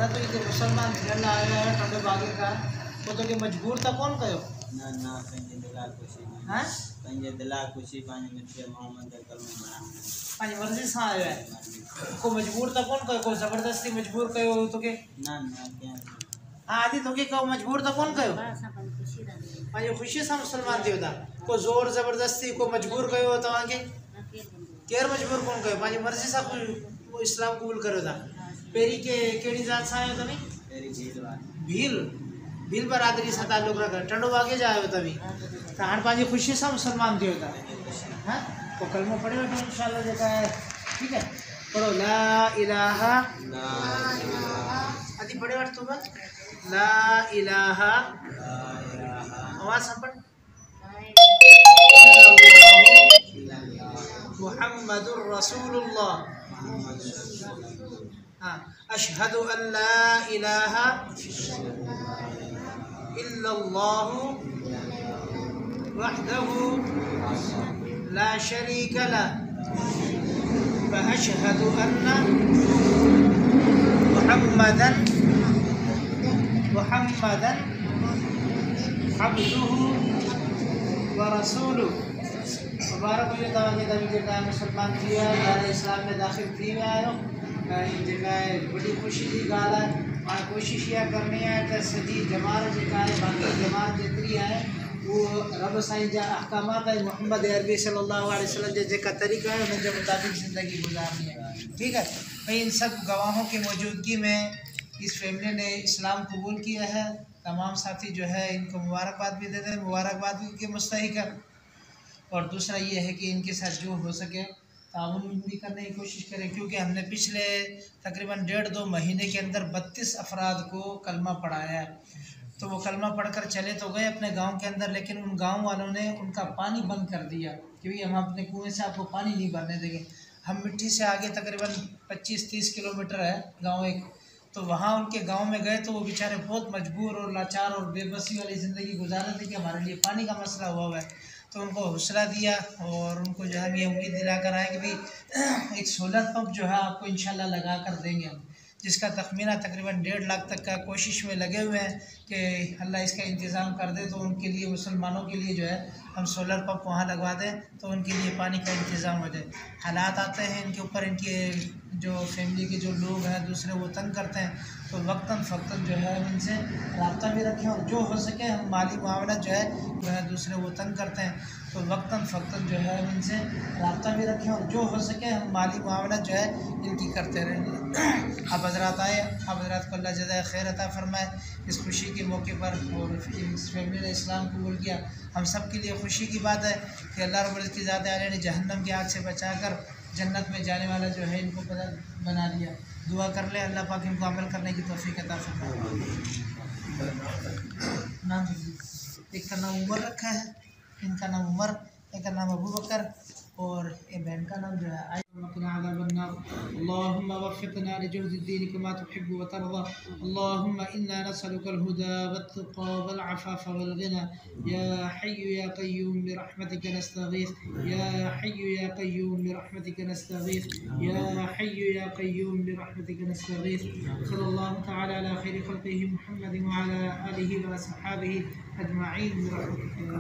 वरना तो ये मुसलमान झेलना आया है ठंडे बागे का वो तो के मजबूर था कौन कयो ना ना पंजे दिला खुशी हां पंजे दिला खुशी पानी मिठे मोहम्मद के कलमा बना पानी मर्जी से आया है को मजबूर था कौन कयो को जबरदस्ती मजबूर कयो तो के ना ना क्या आदि तो के को मजबूर था कौन कयो पानी खुशी से मुसलमान दियो था को जोर जबरदस्ती को मजबूर कयो तो आगे केर मजबूर कौन कयो पानी मर्जी से वो इस्लाम कबूल करो था पेरी के केड़ी जात से आयो तभी तेरी भील भील बरादरी से ताल्लुक रखा टंडो आगे जायो तभी तो हर पाजी खुशी से मुसलमान दियो था हां तो कलमा पढ़े तो इंशाल्लाह देखा है ठीक है पढ़ो ला इलाहा आदि पढ़े बात तो ला इलाहा आवाज से पढ़ मुहम्मदुर रसूलुल्लाह हाँ अशहदु अन ला इलाहा इल्लल्लाहु वहदहु ला शरीक लहु व अशहदु अन्ना मुहम्मदन अब्दुहु व रसूलुहु मुबारक हुई तवागे तभी जगह मुसलमान थिया गाल इस्लाम में दाखिल थी में आयो जगह बड़ी खुशी की गाल है और कोशिश यह करनी है कि सजी जमात जेका है बाकी जमात जितनी है वो रब साईं जा अहकामात है मोहम्मद अरबी सल्लल्लाहु अलैहि वसल्लम जे जेका तरीका है उनके मुताबिक ज़िंदगी गुजारनी है ठीक है भाई इन सब गवाहों की मौजूदगी में इस फैमिली ने इस्लाम कबूल किया है तमाम साथी जो है इनको मुबारकबाद भी देते हैं मुबारकबाद के मुस्तहिक है और दूसरा ये है कि इनके साथ जो हो सके ताउन भी करने की कोशिश करें क्योंकि हमने पिछले तकरीबन 1.5-2 महीने के अंदर 32 अफराद को कलमा पढ़ाया है तो वो कलमा पढ़कर चले तो गए अपने गांव के अंदर लेकिन उन गांव वालों ने उनका पानी बंद कर दिया क्योंकि हम अपने कुएं से आपको पानी नहीं भरने देंगे हम मिट्टी से आगे तकरीबन 25-30 किलोमीटर है गाँव एक तो वहाँ उनके गांव में गए तो वो बेचारे बहुत मजबूर और लाचार और बेबसी वाली ज़िंदगी गुजार रहे थे कि हमारे लिए पानी का मसला हुआ है तो उनको हौसला दिया और उनको जो है ये उम्मीद दिला कर आए कि भाई एक सोलर पंप जो है आपको इंशाल्लाह लगा कर देंगे हम जिसका तखमीना तकरीबन 1.5 लाख तक का कोशिश में लगे हुए हैं कि अल्लाह इसका इंतज़ाम कर दे तो उनके लिए मुसलमानों के लिए जो है हम सोलर पंप वहाँ लगवा दें तो उनके लिए पानी का इंतज़ाम हो जाए हालात आते हैं इनके ऊपर इनके जो फैमिली के जो लोग हैं दूसरे वो तंग करते हैं तो वक्तन फ़क्तन जो है हम इनसे रब्ता भी रखें और जो हो सके हम माली मामला जो है दूसरे वो तंग करते हैं तो वक्तन फ़क्तन जो है हम इनसे रब्ता भी रखें और जो हो सके हम माली मामला जो है इनकी करते रहें अब हज़रात आए अब हज़रात को अल्लाह जज़ाए खैर अता फरमाए इस खुशी के मौके पर और इस फैमिली ने इस्लाम कबूल किया हम सब के लिए खुशी की बात है कि अल्लाह रब्बुल इज़्ज़त की ज़ात आलिया ने जहन्नम की आग से बचाकर जन्नत में जाने वाला जो है इनको बना दिया दुआ कर ले अल्लाह पाक इनको अमल करने की तौफीक अता फरमाए नाम एक का नाम उमर रखा है इनका नाम उमर एक का नाम अबू बकर और ये बहन का नाम जो है अल्लाहुम्मा वफ़्क़ना लिजुहदी दीन कमा तुहिब्बु व तर्ज़ा अल्लाहुम्मा इन्ना नसअलुकल हुदा वत्तक़ा वल अफ़ाफ़ वल गिना या हय्यु या क़य्यूम बिरहमतिका नस्तगीथ या हय्यु या क़य्यूम बिरहमतिका नस्तगीथ या हय्यु या क़य्यूम बिरहमतिका नस्तगीथ सल्लल्लाहु तआला अला खैरि ख़ल्क़िही मुहम्मद व अला आलिहि व अस्हाबिही अजमईन बिरहमतिका या